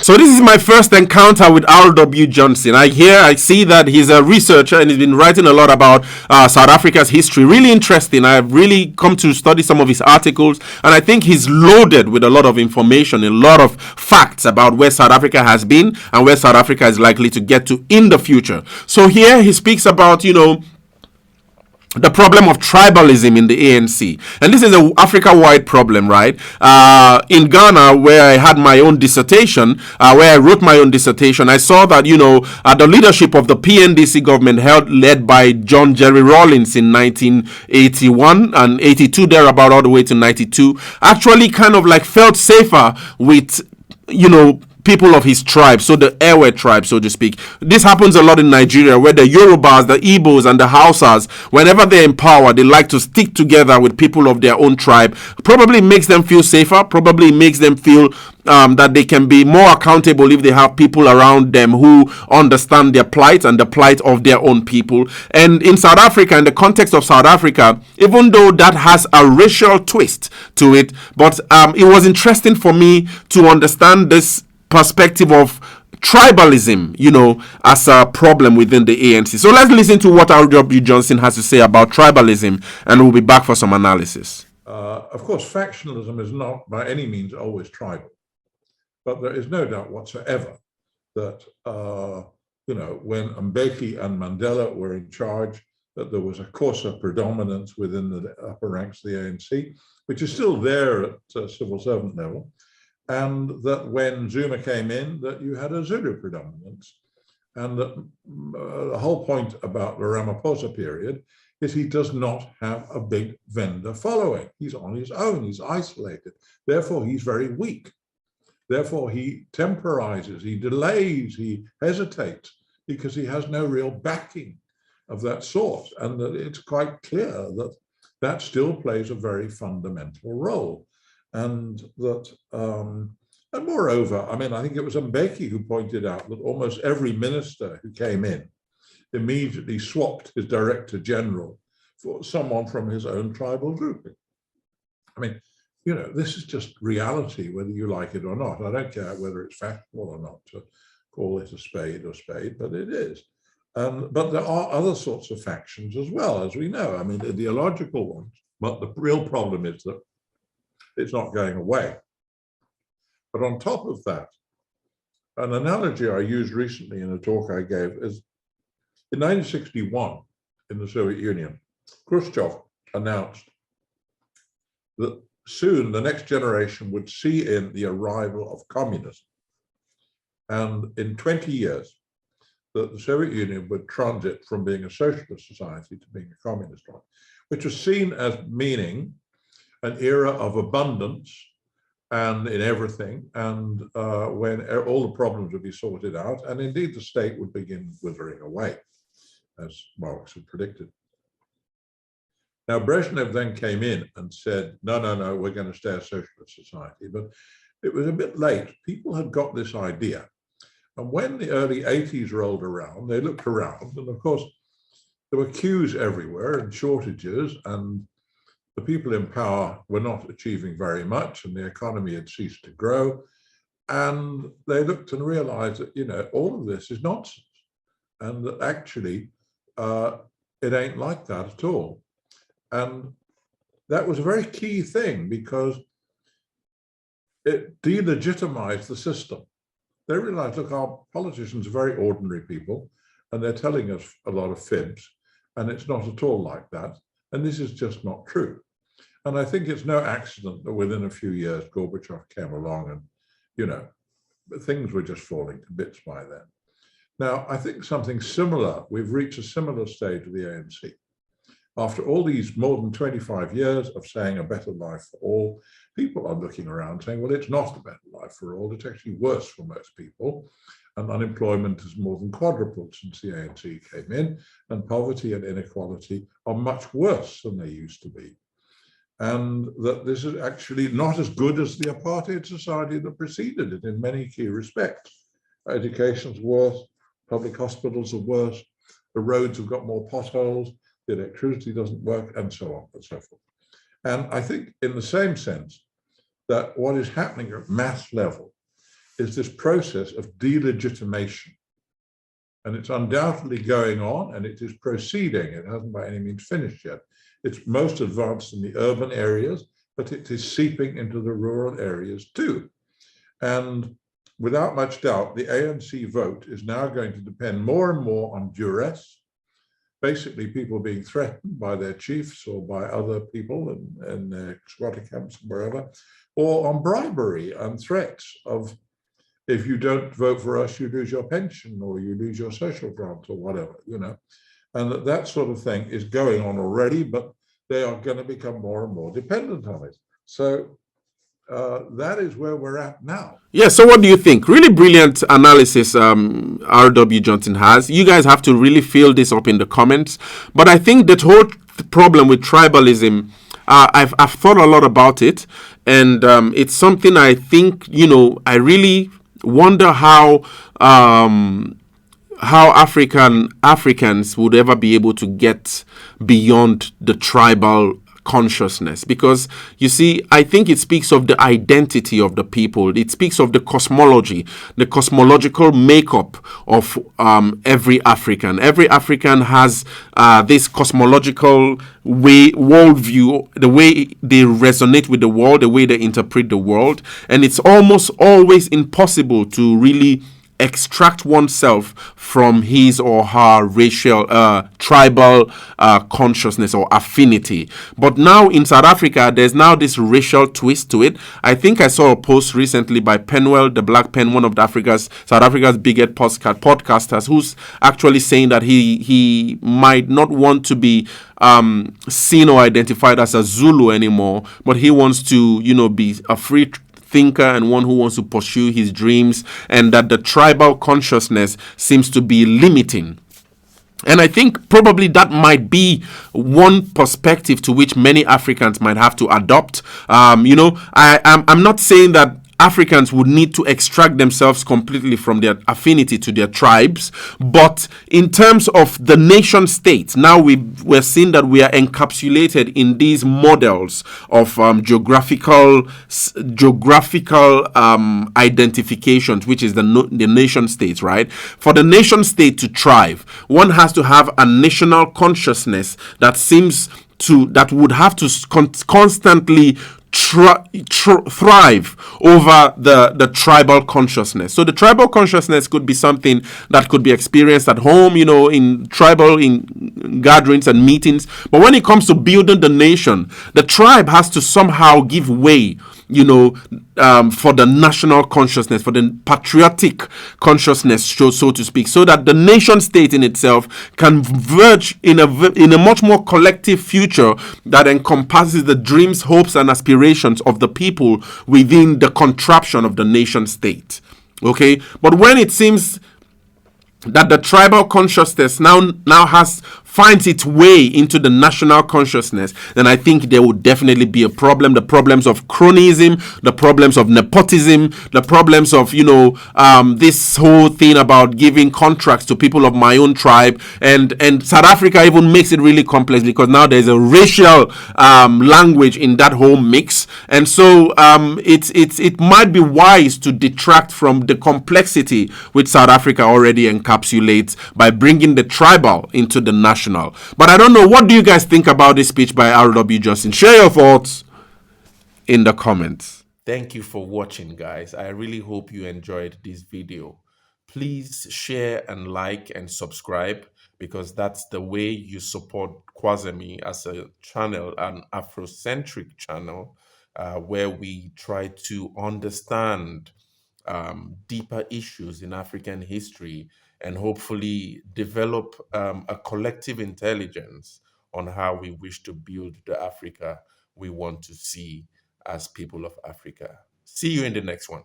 So this is my first encounter with R.W. Johnson. I see that he's a researcher and he's been writing a lot about South Africa's history. Really interesting. I've really come to study some of his articles, and I think he's loaded with a lot of information, a lot of facts about where South Africa has been and where South Africa is likely to get to in the future. So here he speaks about, the problem of tribalism in the ANC. And this is an Africa-wide problem, right? In Ghana, where I had my own dissertation, where I wrote my own dissertation, I saw that, the leadership of the PNDC government led by John Jerry Rawlings in 1981 and 82, thereabout, all the way to 92, actually kind of like felt safer with, people of his tribe, so the Ewe tribe, so to speak. This happens a lot in Nigeria, where the Yorubas, the Igbos, and the Hausas, whenever they're in power, they like to stick together with people of their own tribe. Probably makes them feel safer, probably makes them feel that they can be more accountable if they have people around them who understand their plight and the plight of their own people. And in South Africa, in the context of South Africa, even though that has a racial twist to it, but it was interesting for me to understand this perspective of tribalism, as a problem within the ANC. So let's listen to what R.W. Johnson has to say about tribalism, and we'll be back for some analysis. Of course, factionalism is not by any means always tribal, but there is no doubt whatsoever that, when Mbeki and Mandela were in charge, that there was a Xhosa predominance within the upper ranks of the ANC, which is still there at civil servant level. And that when Zuma came in, that you had a Zulu predominance. And that the whole point about the Ramaphosa period is he does not have a big vendor following. He's on his own, he's isolated. Therefore, he's very weak. Therefore, he temporizes, he delays, he hesitates, because he has no real backing of that sort. And that it's quite clear that that still plays a very fundamental role. And that, and moreover, I think it was Mbeki who pointed out that almost every minister who came in immediately swapped his director general for someone from his own tribal grouping. This is just reality, whether you like it or not. I don't care whether it's fashionable or not to call it a spade, but it is. But there are other sorts of factions as well, as we know. The ideological ones. But the real problem is that it's not going away. But on top of that, an analogy I used recently in a talk I gave is in 1961 in the Soviet Union, Khrushchev announced that soon the next generation would see in the arrival of communism. And in 20 years, that the Soviet Union would transit from being a socialist society to being a communist one, which was seen as meaning an era of abundance and in everything, and when all the problems would be sorted out, and indeed the state would begin withering away, as Marx had predicted. Now, Brezhnev then came in and said, no, we're going to stay a socialist society. But it was a bit late. People had got this idea. And when the early 80s rolled around, they looked around, and of course, there were queues everywhere and shortages, and the people in power were not achieving very much, and the economy had ceased to grow. And they looked and realized that, all of this is nonsense, and that actually it ain't like that at all. And that was a very key thing, because it delegitimized the system. They realized, look, our politicians are very ordinary people, and they're telling us a lot of fibs, and it's not at all like that. And this is just not true. And I think it's no accident that within a few years, Gorbachev came along and, things were just falling to bits by then. Now, I think something similar, we've reached a similar stage of the ANC. After all these more than 25 years of saying a better life for all, people are looking around saying, well, it's not a better life for all, it's actually worse for most people. And unemployment has more than quadrupled since the ANC came in, and poverty and inequality are much worse than they used to be. And that this is actually not as good as the apartheid society that preceded it in many key respects. Education's worse, public hospitals are worse, the roads have got more potholes, the electricity doesn't work, and so on and so forth. And I think in the same sense that what is happening at mass level is this process of delegitimation. And it's undoubtedly going on, and it is proceeding. It hasn't by any means finished yet. It's most advanced in the urban areas, but it is seeping into the rural areas too. And without much doubt, the ANC vote is now going to depend more and more on duress, basically people being threatened by their chiefs or by other people in their squatter camps, wherever, or on bribery and threats of, if you don't vote for us, you lose your pension or you lose your social grant or whatever, and that sort of thing is going on already, but they are going to become more and more dependent on it. So that is where we're at now. Yeah, so what do you think? Really brilliant analysis R.W. Johnson has. You guys have to really fill this up in the comments. But I think that whole problem with tribalism, I've thought a lot about it. And it's something I think, I really wonder how Africans would ever be able to get beyond the tribal consciousness, because you see, I think it speaks of the identity of the people. It speaks of the cosmology, the cosmological makeup of every African. Every African has this cosmological worldview, the way they resonate with the world, the way they interpret the world, and it's almost always impossible to really extract oneself from his or her racial, tribal consciousness or affinity. But now in South Africa, there's now this racial twist to it. I think I saw a post recently by Penwell, the Black Pen, one of South Africa's biggest podcasters, who's actually saying that he might not want to be seen or identified as a Zulu anymore, but he wants to, be a free thinker and one who wants to pursue his dreams, and that the tribal consciousness seems to be limiting. And I think probably that might be one perspective to which many Africans might have to adopt. I'm not saying that Africans would need to extract themselves completely from their affinity to their tribes. But in terms of the nation state, now we're seeing that we are encapsulated in these models of geographical identifications, which is the nation state, right? For the nation state to thrive, one has to have a national consciousness that would have to constantly thrive over the tribal consciousness. So the tribal consciousness could be something that could be experienced at home, in gatherings and meetings. But when it comes to building the nation, the tribe has to somehow give way, for the national consciousness, for the patriotic consciousness, so to speak, so that the nation state in itself can verge in a much more collective future that encompasses the dreams, hopes, and aspirations of the people within the contraption of the nation state. Okay, but when it seems that the tribal consciousness now finds its way into the national consciousness, then I think there would definitely be a problem. The problems of cronyism, the problems of nepotism, the problems of, this whole thing about giving contracts to people of my own tribe. And South Africa even makes it really complex, because now there's a racial language in that whole mix. And so it might be wise to detract from the complexity which South Africa already encapsulates by bringing the tribal into the national. But I don't know, what do you guys think about this speech by R.W. Johnson? Share your thoughts in the comments. Thank you for watching, guys. I really hope you enjoyed this video. Please share and like and subscribe, because that's the way you support Kwazemi as a channel, an Afrocentric channel, where we try to understand deeper issues in African history and hopefully develop a collective intelligence on how we wish to build the Africa we want to see as people of Africa. See you in the next one.